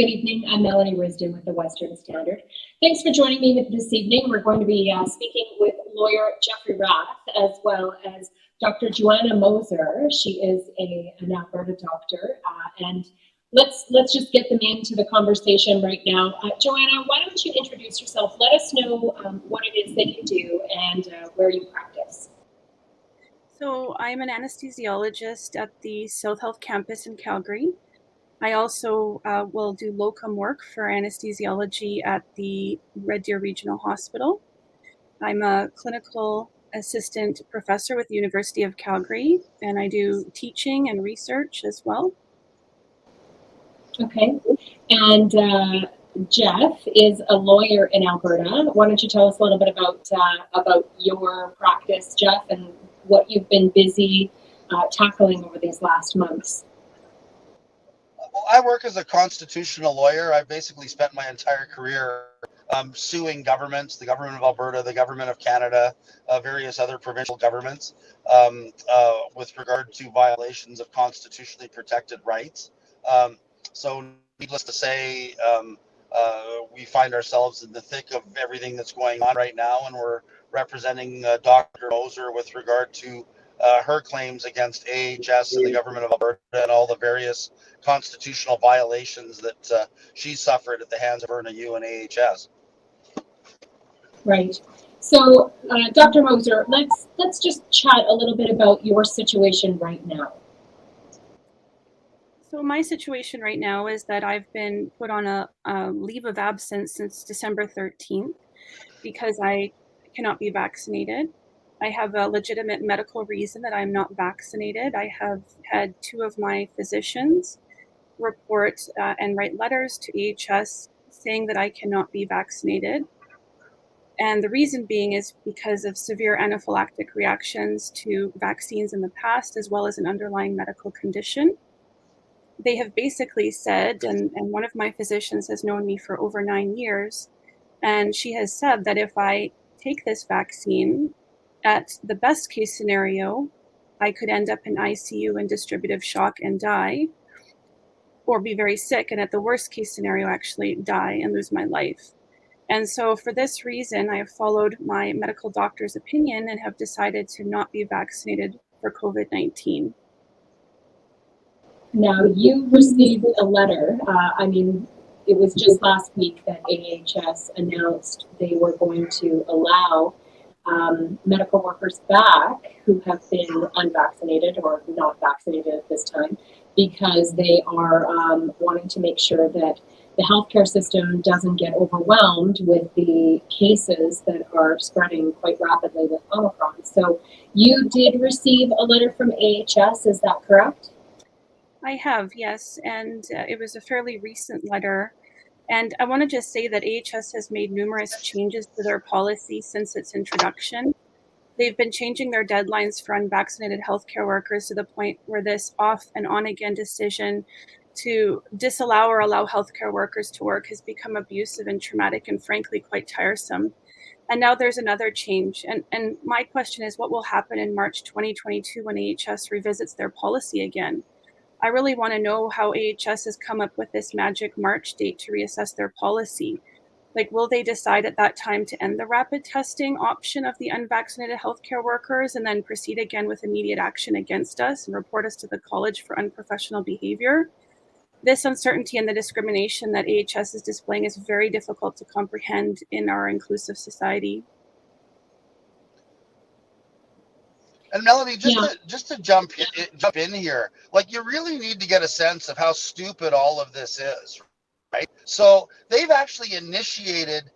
Good evening. I'm Melanie Risden with the Western Standard. Thanks for joining me this evening. We're going to be speaking with lawyer Jeffrey Rath, as well as Dr. Joanna Moser. She is an Alberta doctor, and let's just get them into the conversation right now. Joanna, why don't you introduce yourself? Let us know what it is that you do and where you practice. So I'm an anesthesiologist at the South Health campus in Calgary. I also will do locum work for anesthesiology at the Red Deer Regional Hospital. I'm a clinical assistant professor with the University of Calgary, and I do teaching and research as well. Okay, and Jeff is a lawyer in Alberta. Why don't you tell us a little bit about your practice, Jeff, and what you've been busy tackling over these last months? Well, I work as a constitutional lawyer. I've basically spent my entire career suing governments, the government of Alberta, the government of Canada, various other provincial governments, with regard to violations of constitutionally protected rights. So needless to say, we find ourselves in the thick of everything that's going on right now, and we're representing Dr. Moser with regard to her claims against AHS and the government of Alberta and all the various constitutional violations that she suffered at the hands of RNU and AHS. Right. So, Dr. Moser, let's just chat a little bit about your situation right now. So my situation right now is that I've been put on a leave of absence since December 13th because I cannot be vaccinated. I have a legitimate medical reason that I'm not vaccinated. I have had 2 of my physicians report and write letters to AHS saying that I cannot be vaccinated. And the reason being is because of severe anaphylactic reactions to vaccines in the past, as well as an underlying medical condition. They have basically said, and one of my physicians has known me for over 9 years, and she has said that if I take this vaccine, at the best case scenario, I could end up in ICU in distributive shock and die, or be very sick, and at the worst case scenario, actually die and lose my life. And so for this reason, I have followed my medical doctor's opinion and have decided to not be vaccinated for COVID-19. Now, you received a letter. It was just last week that AHS announced they were going to allow medical workers back who have been unvaccinated or not vaccinated at this time, because they are wanting to make sure that the healthcare system doesn't get overwhelmed with the cases that are spreading quite rapidly with Omicron. So you did receive a letter from AHS, is that correct? I have, yes, and it was a fairly recent letter. And I want to just say that AHS has made numerous changes to their policy since its introduction. They've been changing their deadlines for unvaccinated healthcare workers to the point where this off and on again decision to disallow or allow healthcare workers to work has become abusive and traumatic and frankly quite tiresome. And now there's another change. And my question is, what will happen in March 2022 when AHS revisits their policy again? I really want to know how AHS has come up with this magic March date to reassess their policy. Like, will they decide at that time to end the rapid testing option of the unvaccinated healthcare workers and then proceed again with immediate action against us and report us to the college for unprofessional behavior? This uncertainty and the discrimination that AHS is displaying is very difficult to comprehend in our inclusive society. And Melanie, just to jump in here, like, you really need to get a sense of how stupid all of this is, right? So they've actually initiated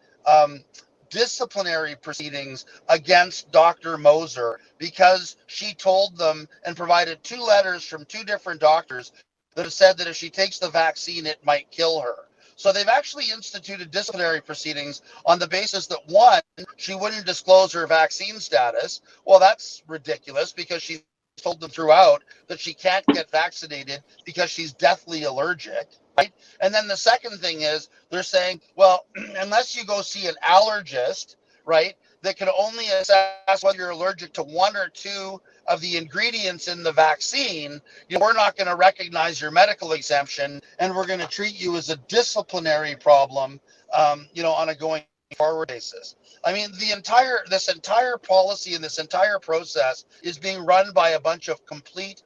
disciplinary proceedings against Dr. Moser because she told them and provided 2 letters from 2 different doctors that have said that if she takes the vaccine, it might kill her. So they've actually instituted disciplinary proceedings on the basis that, 1, she wouldn't disclose her vaccine status. Well, that's ridiculous because she told them throughout that she can't get vaccinated because she's deathly allergic, right? And then the second thing is they're saying, well, unless you go see an allergist, right, that can only assess whether you're allergic to one or two of the ingredients in the vaccine, we're not going to recognize your medical exemption, and we're going to treat you as a disciplinary problem, on a going forward basis. I mean, this entire policy and this entire process is being run by a bunch of complete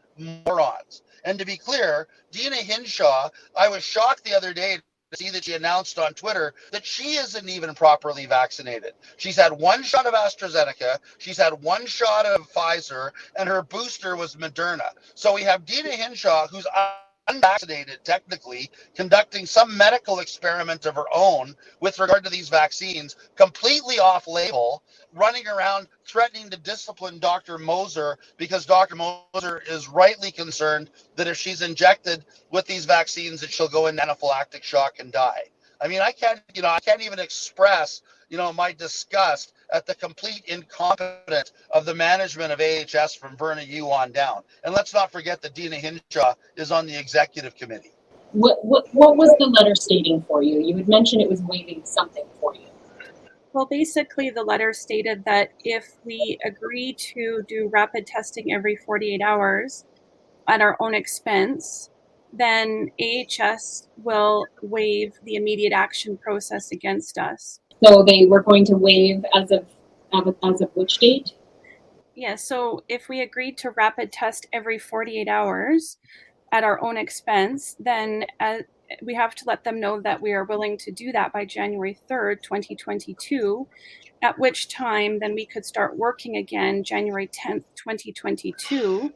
morons. And to be clear, Dina Hinshaw, I was shocked the other day to see that she announced on Twitter that she isn't even properly vaccinated. She's had one shot of AstraZeneca, she's had one shot of Pfizer, and her booster was Moderna. So we have Dina Hinshaw, who's unvaccinated technically, conducting some medical experiment of her own with regard to these vaccines, completely off label, running around threatening to discipline Dr. Moser because Dr. Moser is rightly concerned that if she's injected with these vaccines that she'll go into anaphylactic shock and die. I mean, I can't even express, my disgust at the complete incompetence of the management of AHS from Verna Yu on down. And let's not forget that Dina Hinshaw is on the executive committee. What was the letter stating for you? You had mentioned it was waiving something for you. Well, basically, the letter stated that if we agree to do rapid testing every 48 hours at our own expense, then AHS will waive the immediate action process against us. So they were going to waive as of which date? Yeah, so if we agreed to rapid test every 48 hours at our own expense, then we have to let them know that we are willing to do that by January 3rd, 2022, at which time then we could start working again January 10th, 2022,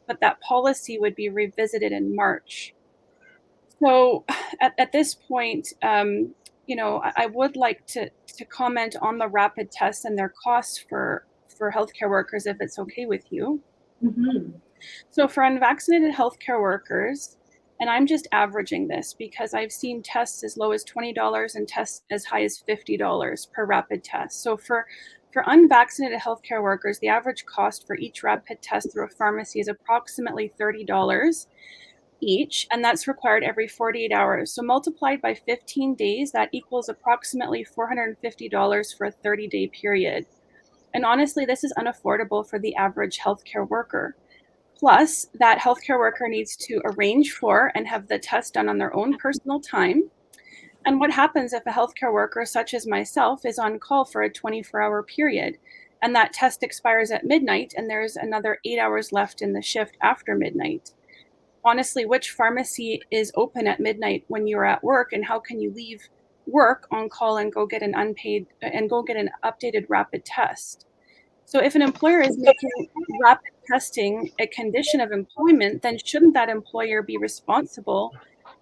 but that policy would be revisited in March. So at this point, I would like to comment on the rapid tests and their costs for healthcare workers, if it's okay with you. Mm-hmm. So for unvaccinated healthcare workers, and I'm just averaging this because I've seen tests as low as $20 and tests as high as $50 per rapid test. So for unvaccinated healthcare workers, the average cost for each rapid test through a pharmacy is approximately $30 each, and that's required every 48 hours. So multiplied by 15 days, that equals approximately $450 for a 30-day period. And honestly, this is unaffordable for the average healthcare worker. Plus, that healthcare worker needs to arrange for and have the test done on their own personal time. And what happens if a healthcare worker, such as myself, is on call for a 24-hour period, and that test expires at midnight, and there's another 8 hours left in the shift after midnight? Honestly, which pharmacy is open at midnight when you're at work, and how can you leave work on call and go get an updated rapid test? So if an employer is making rapid testing a condition of employment, then shouldn't that employer be responsible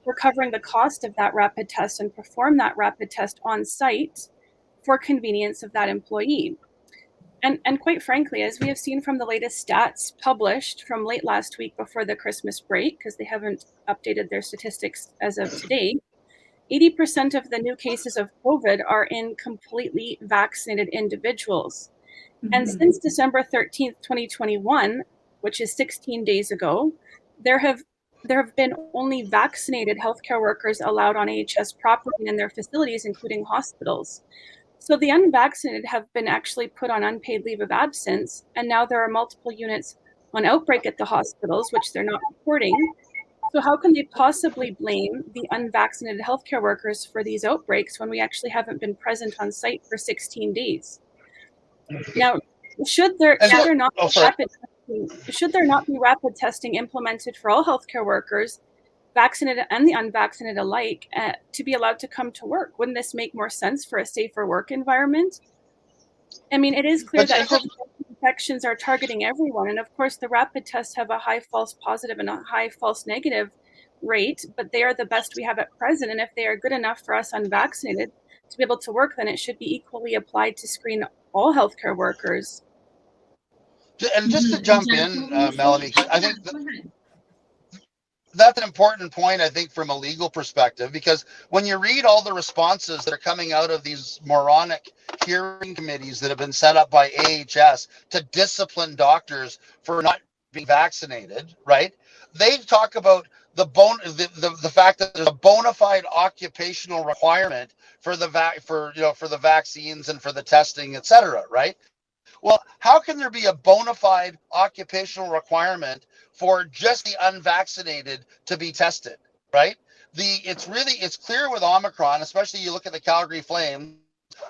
for covering the cost of that rapid test and perform that rapid test on site for convenience of that employee? And quite frankly, as we have seen from the latest stats published from late last week before the Christmas break, because they haven't updated their statistics as of today, 80% of the new cases of COVID are in completely vaccinated individuals. Mm-hmm. And since December 13th, 2021, which is 16 days ago, there have been only vaccinated healthcare workers allowed on AHS property and in their facilities, including hospitals. So the unvaccinated have been actually put on unpaid leave of absence, and now there are multiple units on outbreak at the hospitals, which they're not reporting. So how can they possibly blame the unvaccinated healthcare workers for these outbreaks when we actually haven't been present on site for 16 days? Now, should there not be rapid testing implemented for all healthcare workers, vaccinated and the unvaccinated alike, to be allowed to come to work? Wouldn't this make more sense for a safer work environment? I mean, it is clear that COVID infections are targeting everyone, and of course the rapid tests have a high false positive and a high false negative rate, but they are the best we have at present, and if they are good enough for us unvaccinated to be able to work, then it should be equally applied to screen all healthcare workers. And just to jump in, Melanie, I think that's an important point, I think, from a legal perspective, because when you read all the responses that are coming out of these moronic hearing committees that have been set up by AHS to discipline doctors for not being vaccinated, right? They talk about the fact that there's a bona fide occupational requirement for the for the vaccines and for the testing, etc. Right? Well, how can there be a bona fide occupational requirement for just the unvaccinated to be tested? Right? It's clear with Omicron, especially you look at the Calgary Flames.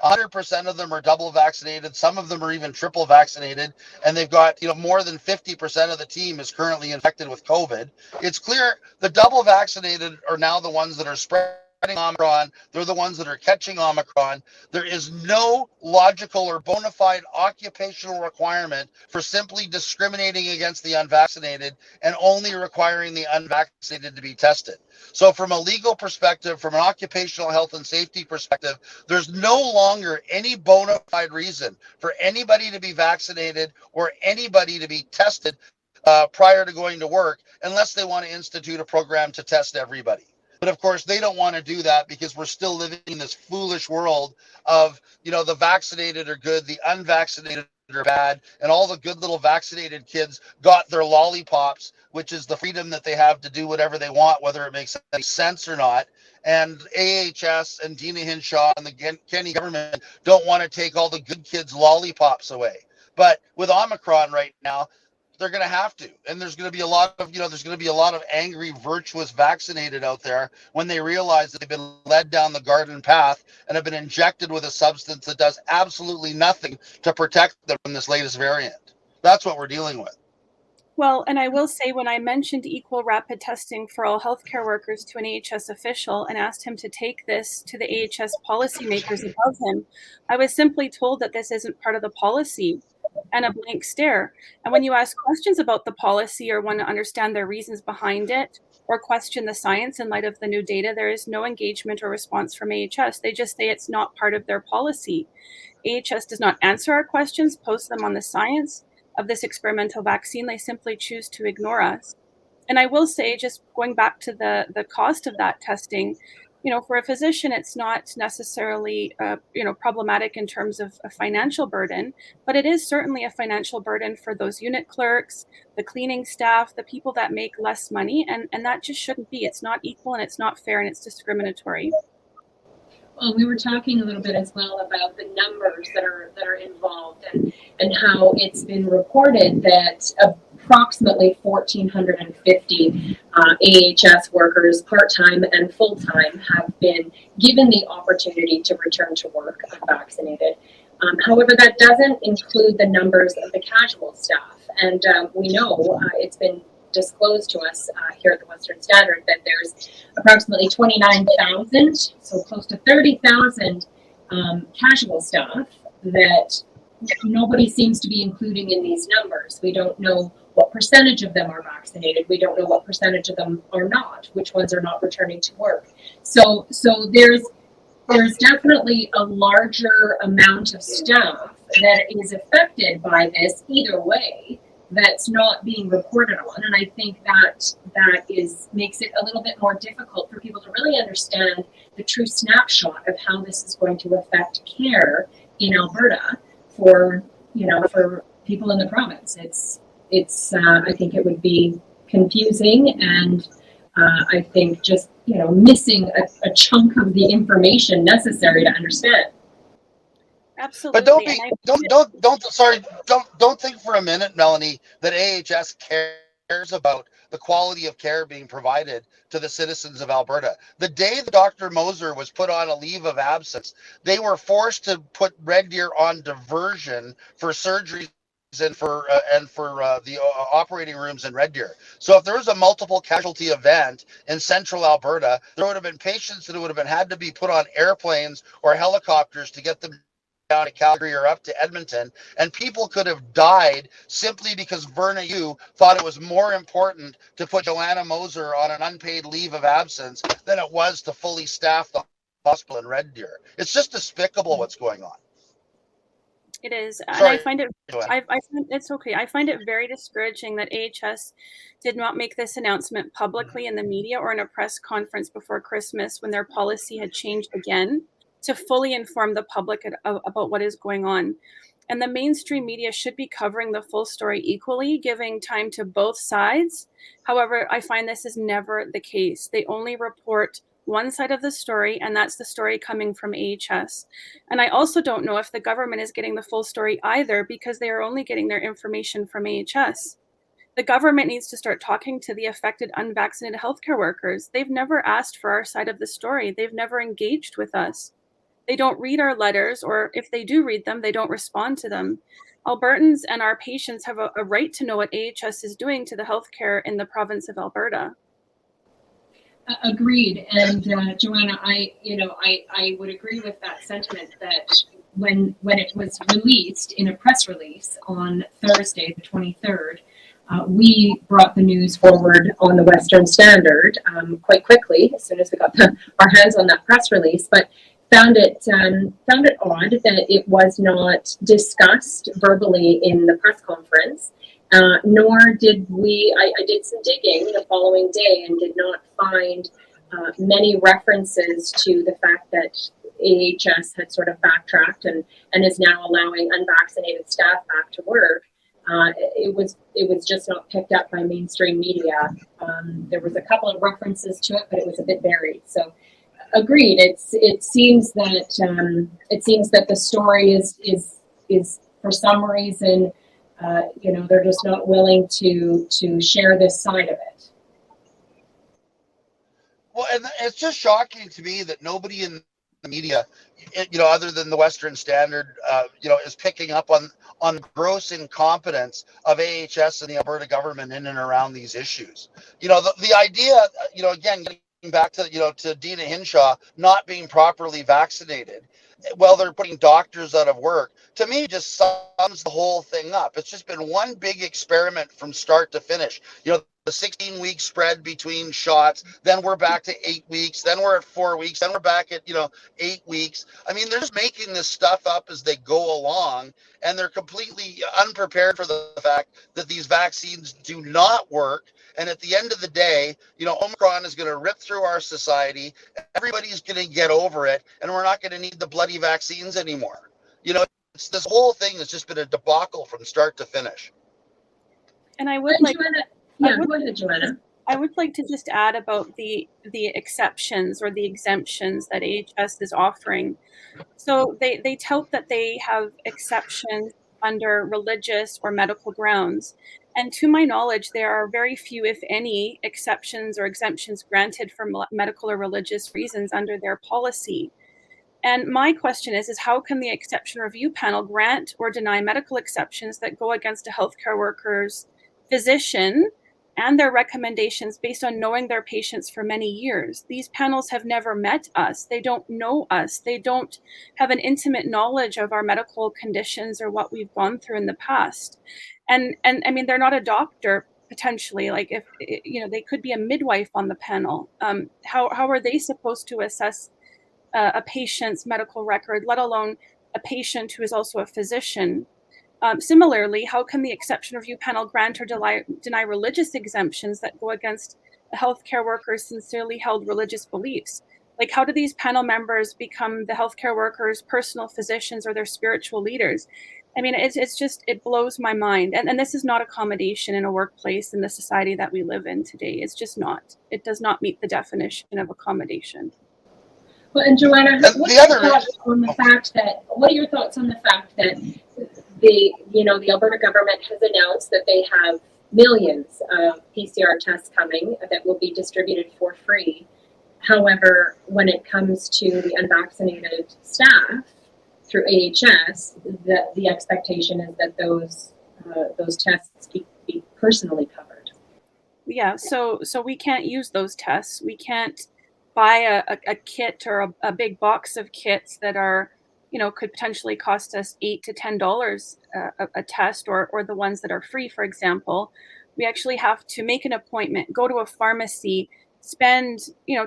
100% of them are double vaccinated. Some of them are even triple vaccinated, and they've got more than 50% of the team is currently infected with COVID. It's clear the double vaccinated are now the ones that are spreading Omicron. They're the ones that are catching Omicron. There is no logical or bona fide occupational requirement for simply discriminating against the unvaccinated and only requiring the unvaccinated to be tested. So from a legal perspective, from an occupational health and safety perspective, there's no longer any bona fide reason for anybody to be vaccinated or anybody to be tested prior to going to work unless they want to institute a program to test everybody. But of course, they don't want to do that because we're still living in this foolish world of, the vaccinated are good, the unvaccinated are bad, and all the good little vaccinated kids got their lollipops, which is the freedom that they have to do whatever they want, whether it makes any sense or not. And AHS and Dina Hinshaw and the Kenny government don't want to take all the good kids' lollipops away. But with Omicron right now, they're going to have to, and there's going to be a lot of angry, virtuous vaccinated out there when they realize that they've been led down the garden path and have been injected with a substance that does absolutely nothing to protect them from this latest variant. That's what we're dealing with. Well, and I will say, when I mentioned equal rapid testing for all healthcare workers to an AHS official and asked him to take this to the AHS policymakers above him, I was simply told that this isn't part of the policy, and a blank stare. And when you ask questions about the policy or want to understand their reasons behind it or question the science in light of the new data, there is no engagement or response from AHS. They just say it's not part of their policy. AHS does not answer our questions, post them on the science of this experimental vaccine. They simply choose to ignore us. And I will say, just going back to the cost of that testing, for a physician, it's not necessarily, problematic in terms of a financial burden, but it is certainly a financial burden for those unit clerks, the cleaning staff, the people that make less money, and that just shouldn't be. It's not equal, and it's not fair, and it's discriminatory. Well, we were talking a little bit as well about the numbers that are involved, and how it's been reported that approximately 1,450 AHS workers, part-time and full-time, have been given the opportunity to return to work unvaccinated. However, that doesn't include the numbers of the casual staff, and we know it's been disclosed to us here at the Western Standard that there's approximately 29,000, so close to 30,000 casual staff that nobody seems to be including in these numbers. We don't know what percentage of them are vaccinated. We don't know what percentage of them are not, which ones are not returning to work. So there's definitely a larger amount of staff that is affected by this either way that's not being reported on. And I think that makes it a little bit more difficult for people to really understand the true snapshot of how this is going to affect care in Alberta for people in the province. It's I think it would be confusing, and I think just missing a chunk of the information necessary to understand. Absolutely. But don't think for a minute, Melanie, that AHS cares about the quality of care being provided to the citizens of Alberta. The day that Dr. Moser was put on a leave of absence, they were forced to put Red Deer on diversion for surgeries and for the operating rooms in Red Deer. So if there was a multiple casualty event in central Alberta, there would have been patients that would have had to be put on airplanes or helicopters to get them down to Calgary or up to Edmonton, and people could have died simply because Verna Yu thought it was more important to put Joanna Moser on an unpaid leave of absence than it was to fully staff the hospital in Red Deer. It's just despicable what's going on. It is, Sorry, and I find it. Joanna. I find it's okay. I find it very discouraging that AHS did not make this announcement publicly in the media or in a press conference before Christmas, when their policy had changed again, to fully inform the public about what is going on. And the mainstream media should be covering the full story equally, giving time to both sides. However, I find this is never the case. They only report one side of the story, and that's the story coming from AHS. And I also don't know if the government is getting the full story either, because they are only getting their information from AHS. The government needs to start talking to the affected unvaccinated healthcare workers. They've never asked for our side of the story. They've never engaged with us. They don't read our letters, or if they do read them, they don't respond to them. Albertans and our patients have a right to know what AHS is doing to the healthcare in the province of Alberta. Agreed. And Joanna, I would agree with that sentiment that when it was released in a press release on Thursday, the 23rd, we brought the news forward on the Western Standard quite quickly as soon as we got our hands on that press release, but found it odd that it was not discussed verbally in the press conference. Nor did we, I did some digging the following day and did not find many references to the fact that AHS had sort of backtracked and is now allowing unvaccinated staff back to work. It was just not picked up by mainstream media. There was a couple of references to it, but it was a bit buried. So, agreed. It seems that the story is for some reason. They're just not willing to share this side of it. Well, and it's just shocking to me that nobody in the media, other than the Western Standard, is picking up on gross incompetence of AHS and the Alberta government in and around these issues. The idea, again, getting back to Dina Hinshaw not being properly vaccinated, well, they're putting doctors out of work, to me just sums the whole thing up. It's just been one big experiment from start to finish. The 16-week spread between shots, then we're back to 8 weeks, then we're at 4 weeks, then we're back at 8 weeks. I mean, they're just making this stuff up as they go along, and they're completely unprepared for the fact that these vaccines do not work. And at the end of the day, Omicron is going to rip through our society. Everybody's going to get over it, and we're not going to need the bloody vaccines anymore. It's this whole thing has just been a debacle from start to finish. And I would like, go ahead, Joanna. I would like to just add about the exceptions or the exemptions that AHS is offering. So they tout that they have exceptions under religious or medical grounds. And to my knowledge, there are very few, if any, exceptions or exemptions granted for medical or religious reasons under their policy. And my question is how can the exception review panel grant or deny medical exceptions that go against a healthcare worker's physician and their recommendations based on knowing their patients for many years? These panels have never met us. They don't know us. They don't have an intimate knowledge of our medical conditions or what we've gone through in the past. And I mean, they're not a doctor potentially. Like if, they could be a midwife on the panel. How are they supposed to assess a patient's medical record, let alone a patient who is also a physician? Similarly, how can the exception review panel grant or deny religious exemptions that go against a healthcare worker's sincerely held religious beliefs? Like, how do these panel members become the healthcare workers' personal physicians or their spiritual leaders? I mean, it blows my mind. And this is not accommodation in a workplace in the society that we live in today. It's just not. It does not meet the definition of accommodation. Well, and Joanna, what are your thoughts on the fact that the Alberta government has announced that they have millions of PCR tests coming that will be distributed for free. However, when it comes to the unvaccinated staff through AHS, the expectation is that those tests be personally covered. Yeah, so we can't use those tests. We can't buy a kit or a big box of kits that are, could potentially cost us $8 to $10 a test, or the ones that are free, for example. We actually have to make an appointment, go to a pharmacy, spend,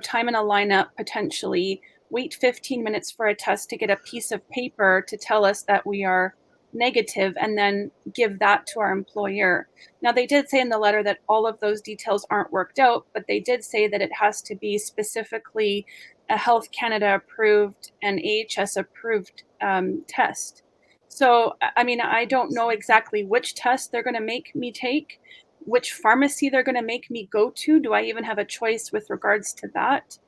time in a lineup, potentially wait 15 minutes for a test to get a piece of paper to tell us that we are negative, and then give that to our employer. Now, they did say in the letter that all of those details aren't worked out, but they did say that it has to be specifically a Health Canada approved and AHS approved test. So, I mean, I don't know exactly which test they're going to make me take, which pharmacy they're going to make me go to. Do I even have a choice with regards to that?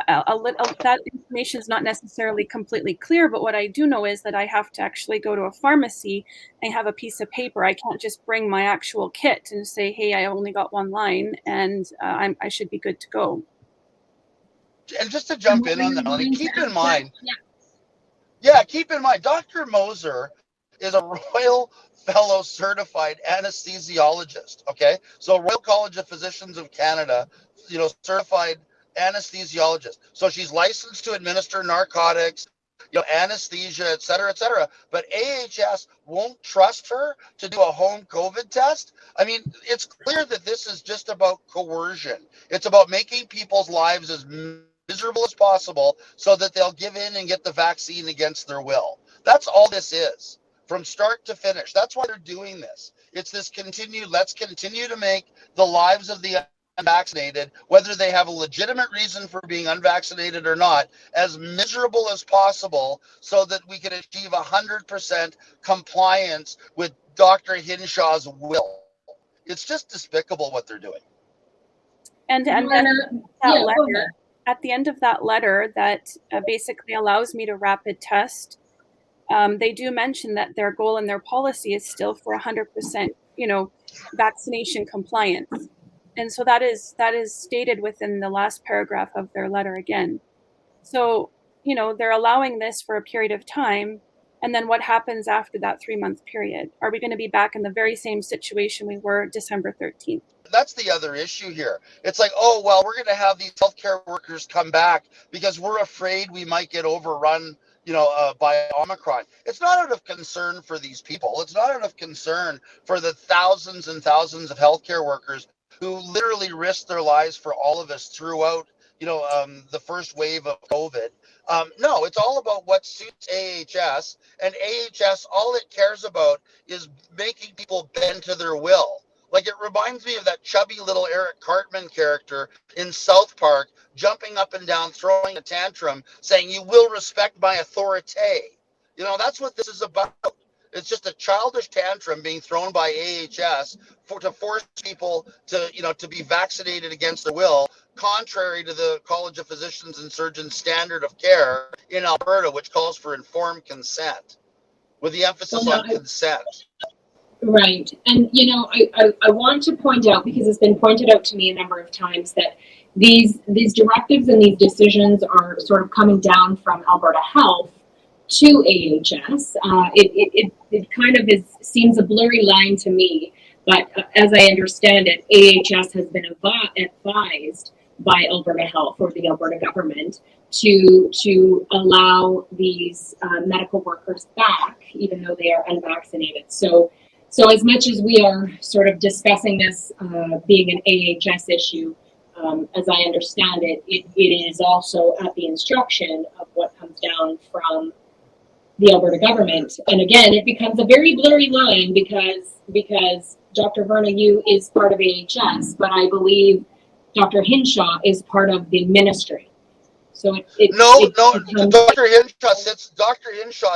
That information is not necessarily completely clear, but what I do know is that I have to actually go to a pharmacy and have a piece of paper. I can't just bring my actual kit and say, hey, I only got one line and I should be good to go. And just to And jump what in were on you that, Melanie, going to keep in ask that? mind, Yeah. yeah, keep in mind, Dr. Moser is a Royal Fellow Certified Anesthesiologist. Okay, so Royal College of Physicians of Canada, certified anesthesiologist. So she's licensed to administer narcotics, anesthesia, et cetera, et cetera. But AHS won't trust her to do a home COVID test. I mean, it's clear that this is just about coercion. It's about making people's lives as miserable as possible so that they'll give in and get the vaccine against their will. That's all this is from start to finish. That's why they're doing this. It's this let's continue to make the lives of the unvaccinated, whether they have a legitimate reason for being unvaccinated or not, as miserable as possible so that we can achieve 100% compliance with Dr. Hinshaw's will. It's just despicable what they're doing. And Yeah, go ahead. at the end of that letter that basically allows me to rapid test, they do mention that their goal and their policy is still for 100%, vaccination compliance. And so that is stated within the last paragraph of their letter again. So, they're allowing this for a period of time. And then what happens after that 3-month period? Are we going to be back in the very same situation we were December 13th? That's the other issue here. It's like, oh, well, we're going to have these healthcare workers come back because we're afraid we might get overrun, by Omicron. It's not out of concern for these people. It's not out of concern for the thousands and thousands of healthcare workers who literally risked their lives for all of us throughout, the first wave of COVID. No, it's all about what suits AHS, and AHS, all it cares about is making people bend to their will. Like, it reminds me of that chubby little Eric Cartman character in South Park, jumping up and down, throwing a tantrum, saying, "You will respect my authority." That's what this is about. It's just a childish tantrum being thrown by AHS to force people to be vaccinated against their will, contrary to the College of Physicians and Surgeons standard of care in Alberta, which calls for informed consent, with the emphasis on consent. Right. And, I want to point out, because it's been pointed out to me a number of times, that these directives and these decisions are sort of coming down from Alberta Health to AHS. It kind of seems a blurry line to me, but as I understand it, AHS has been advised by Alberta Health or the Alberta government to allow these medical workers back, even though they are unvaccinated. So as much as we are sort of discussing this being an AHS issue, as I understand it, it is also at the instruction of what comes down from the Alberta government. And again, it becomes a very blurry line because Dr. Verna, you is part of AHS, but I believe Dr. Hinshaw is part of the ministry. So Dr. Hinshaw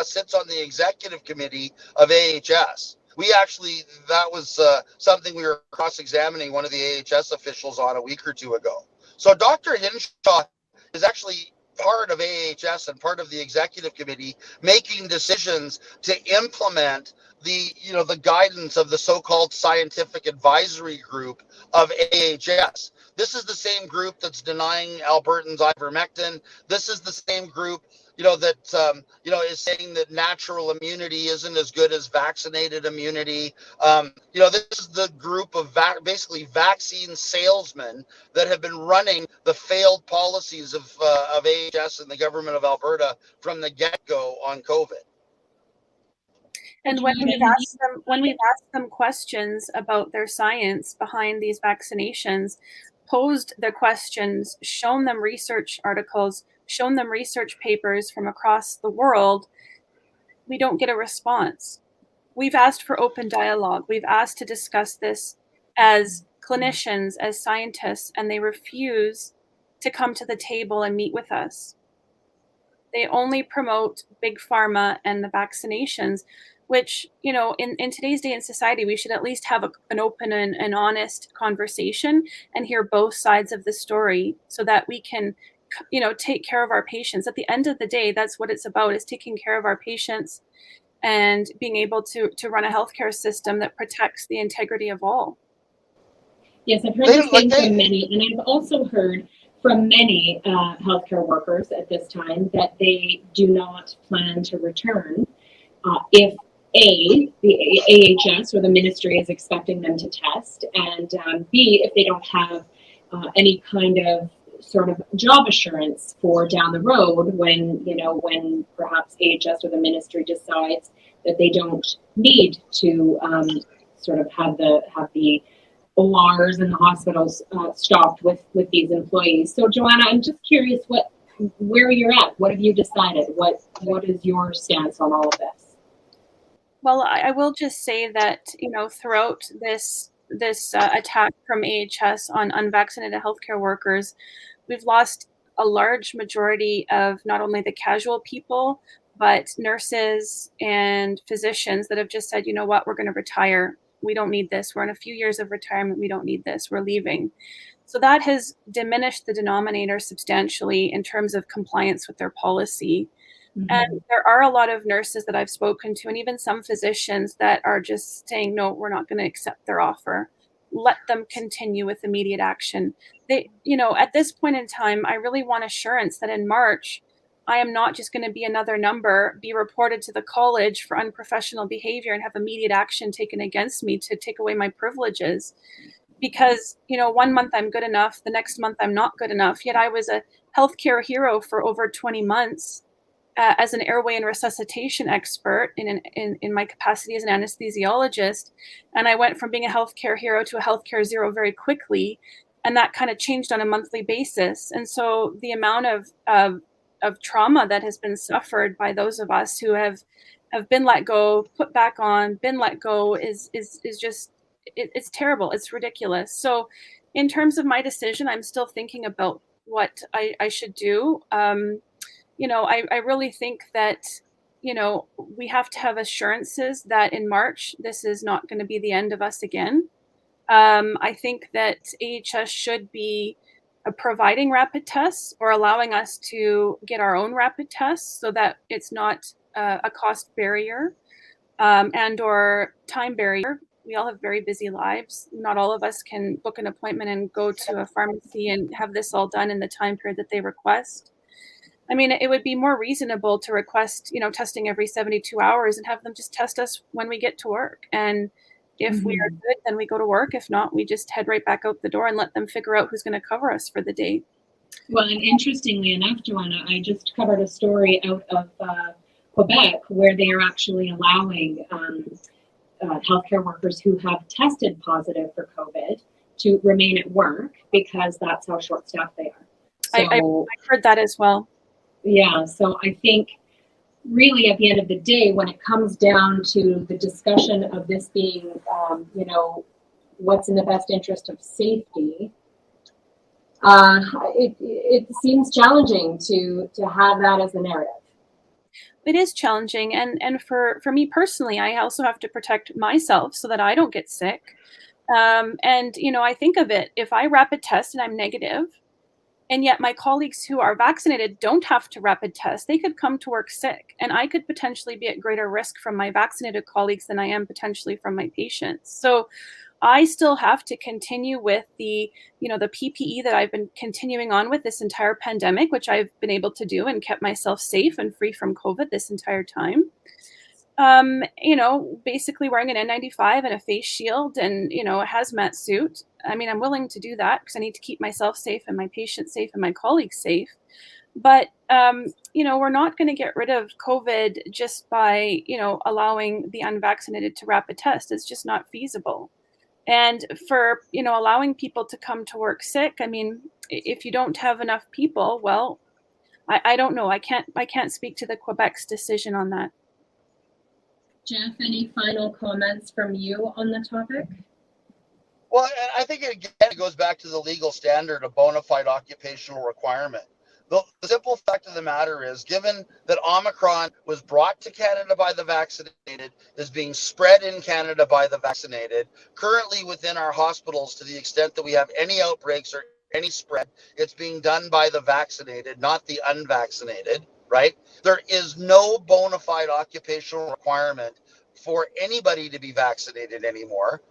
sits on the executive committee of AHS. That was something we were cross-examining one of the AHS officials on a week or two ago. So Dr. Hinshaw is actually part of AHS and part of the executive committee making decisions to implement the guidance of the so-called scientific advisory group of AHS. This is the same group that's denying Albertans ivermectin. This is the same group that is saying that natural immunity isn't as good as vaccinated immunity. This is the group of basically vaccine salesmen that have been running the failed policies of AHS and the government of Alberta from the get-go on COVID. And when we've asked them questions about their science behind these vaccinations, posed their questions, shown them research articles, shown them research papers from across the world, we don't get a response. We've asked for open dialogue. We've asked to discuss this as clinicians, as scientists, and they refuse to come to the table and meet with us. They only promote big pharma and the vaccinations, which, in today's day in society, we should at least have an open and honest conversation and hear both sides of the story so that we can, take care of our patients. At the end of the day, that's what it's about, is taking care of our patients and being able to run a healthcare system that protects the integrity of all. Yes, I've heard the same from many, and I've also heard from many healthcare workers at this time that they do not plan to return if A, the AHS or the ministry is expecting them to test, and B, if they don't have any kind of sort of job assurance for down the road when perhaps AHS or the ministry decides that they don't need to sort of have the ORs and the hospitals stocked with these employees. So Joanna, I'm just curious where you're at. What have you decided? What is your stance on all of this? Well, I will just say that, throughout this attack from AHS on unvaccinated healthcare workers, we've lost a large majority of not only the casual people, but nurses and physicians that have just said, you know what, we're going to retire. We don't need this. We're in a few years of retirement. We don't need this. We're leaving. So that has diminished the denominator substantially in terms of compliance with their policy. Mm-hmm. And there are a lot of nurses that I've spoken to, and even some physicians that are just saying, no, we're not going to accept their offer. Let them continue with immediate action. They, at this point in time, I really want assurance that in March, I am not just going to be another number, be reported to the college for unprofessional behavior and have immediate action taken against me to take away my privileges. Because, 1 month I'm good enough, the next month I'm not good enough. Yet I was a healthcare hero for over 20 months. As an airway and resuscitation expert in my capacity as an anesthesiologist. And I went from being a healthcare hero to a healthcare zero very quickly. And that kind of changed on a monthly basis. And so the amount of trauma that has been suffered by those of us who have been let go, put back on, been let go is just, it's terrible. It's ridiculous. So in terms of my decision, I'm still thinking about what I should do. I really think that, we have to have assurances that in March, this is not going to be the end of us again. I think that AHS should be providing rapid tests or allowing us to get our own rapid tests so that it's not a cost barrier and or time barrier. We all have very busy lives. Not all of us can book an appointment and go to a pharmacy and have this all done in the time period that they request. I mean, it would be more reasonable to request, testing every 72 hours and have them just test us when we get to work. And if we are good, then we go to work. If not, we just head right back out the door and let them figure out who's going to cover us for the day. Well, and interestingly enough, Joanna, I just covered a story out of Quebec where they are actually allowing healthcare workers who have tested positive for COVID to remain at work because that's how short-staffed they are. So, I've heard that as well. Yeah, so I think really at the end of the day, when it comes down to the discussion of this being, what's in the best interest of safety, it seems challenging to have that as the narrative. It is challenging, and for me personally, I also have to protect myself so that I don't get sick. And I think of it, if I rapid test and I'm negative, and yet my colleagues who are vaccinated don't have to rapid test, they could come to work sick, and I could potentially be at greater risk from my vaccinated colleagues than I am potentially from my patients. So I still have to continue with the PPE that I've been continuing on with this entire pandemic, which I've been able to do and kept myself safe and free from COVID this entire time. Basically wearing an N95 and a face shield and, a hazmat suit. I mean, I'm willing to do that because I need to keep myself safe and my patients safe and my colleagues safe. But, we're not going to get rid of COVID just by, allowing the unvaccinated to rapid test. It's just not feasible. And for, allowing people to come to work sick, I mean, if you don't have enough people, well, I don't know. I can't speak to the Quebec's decision on that. Jeff, any final comments from you on the topic? Well, I think it goes back to the legal standard of bona fide occupational requirement. The simple fact of the matter is, given that Omicron was brought to Canada by the vaccinated, is being spread in Canada by the vaccinated, currently within our hospitals, to the extent that we have any outbreaks or any spread, it's being done by the vaccinated, not the unvaccinated, right? There is no bona fide occupational requirement for anybody to be vaccinated anymore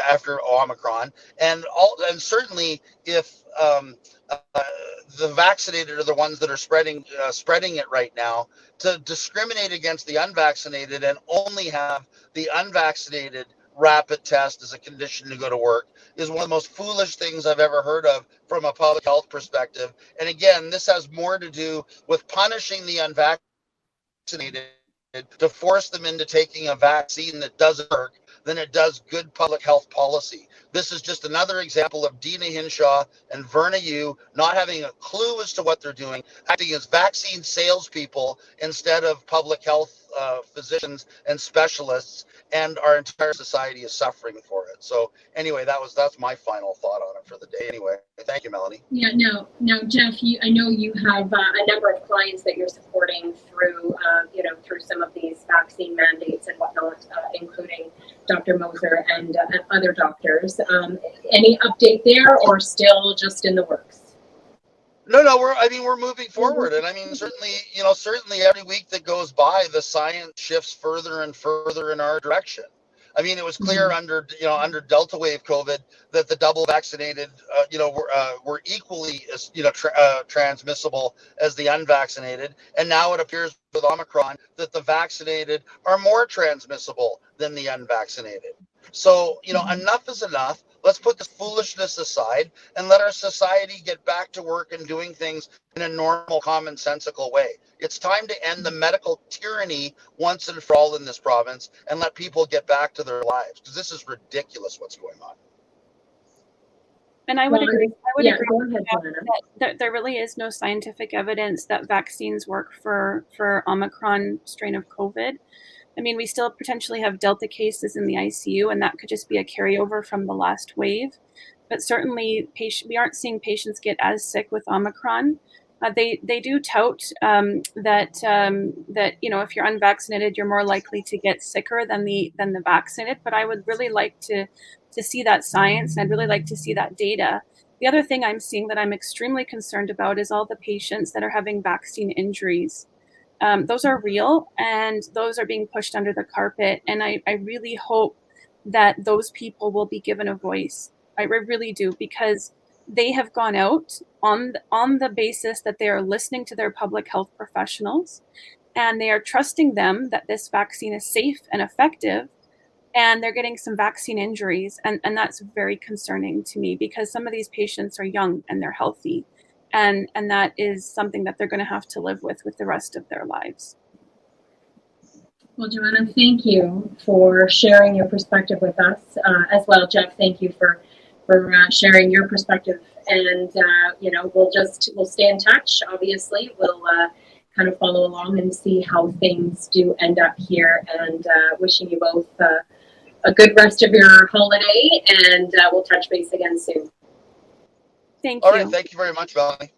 after Omicron, and certainly if the vaccinated are the ones that are spreading it right now, to discriminate against the unvaccinated and only have the unvaccinated rapid test as a condition to go to work is one of the most foolish things I've ever heard of from a public health perspective. And again, this has more to do with punishing the unvaccinated to force them into taking a vaccine that doesn't work than it does good public health policy. This is just another example of Dina Hinshaw and Verna Yu not having a clue as to what they're doing, acting as vaccine salespeople instead of public health physicians and specialists, and our entire society is suffering for it. So anyway, that's my final thought on it for the day. Anyway, thank you, Melanie. Yeah, no, Jeff, I know you have a number of clients that you're supporting through, through some of these vaccine mandates and whatnot, including Dr. Moser and other doctors. Any update there, or still just in the works? No, we're moving forward, and I mean, certainly every week that goes by, the science shifts further and further in our direction. I mean, it was clear under Delta wave COVID that the double vaccinated, were equally as transmissible as the unvaccinated, and now it appears with Omicron that the vaccinated are more transmissible than the unvaccinated. So enough is enough. Let's put this foolishness aside and let our society get back to work and doing things in a normal, commonsensical way. It's time to end the medical tyranny once and for all in this province and let people get back to their lives, because this is ridiculous what's going on. And I would agree. Go ahead, Joanna. That there really is no scientific evidence that vaccines work for Omicron strain of COVID. I mean, we still potentially have Delta cases in the ICU, and that could just be a carryover from the last wave. But certainly, we aren't seeing patients get as sick with Omicron. They do tout that if you're unvaccinated, you're more likely to get sicker than the vaccinated. But I would really like to see that science, and I'd really like to see that data. The other thing I'm seeing that I'm extremely concerned about is all the patients that are having vaccine injuries. Those are real, and those are being pushed under the carpet. And I really hope that those people will be given a voice. I really do, because they have gone out on the basis that they are listening to their public health professionals, and they are trusting them that this vaccine is safe and effective, and they're getting some vaccine injuries. And that's very concerning to me, because some of these patients are young and they're healthy. And that is something that they're going to have to live with the rest of their lives. Well, Joanna, thank you for sharing your perspective with us. As well, Jeff, thank you for sharing your perspective. And, we'll stay in touch. Obviously, we'll kind of follow along and see how things do end up here. And wishing you both a good rest of your holiday. And we'll touch base again soon. Thank you. All right. Thank you very much, Melanie.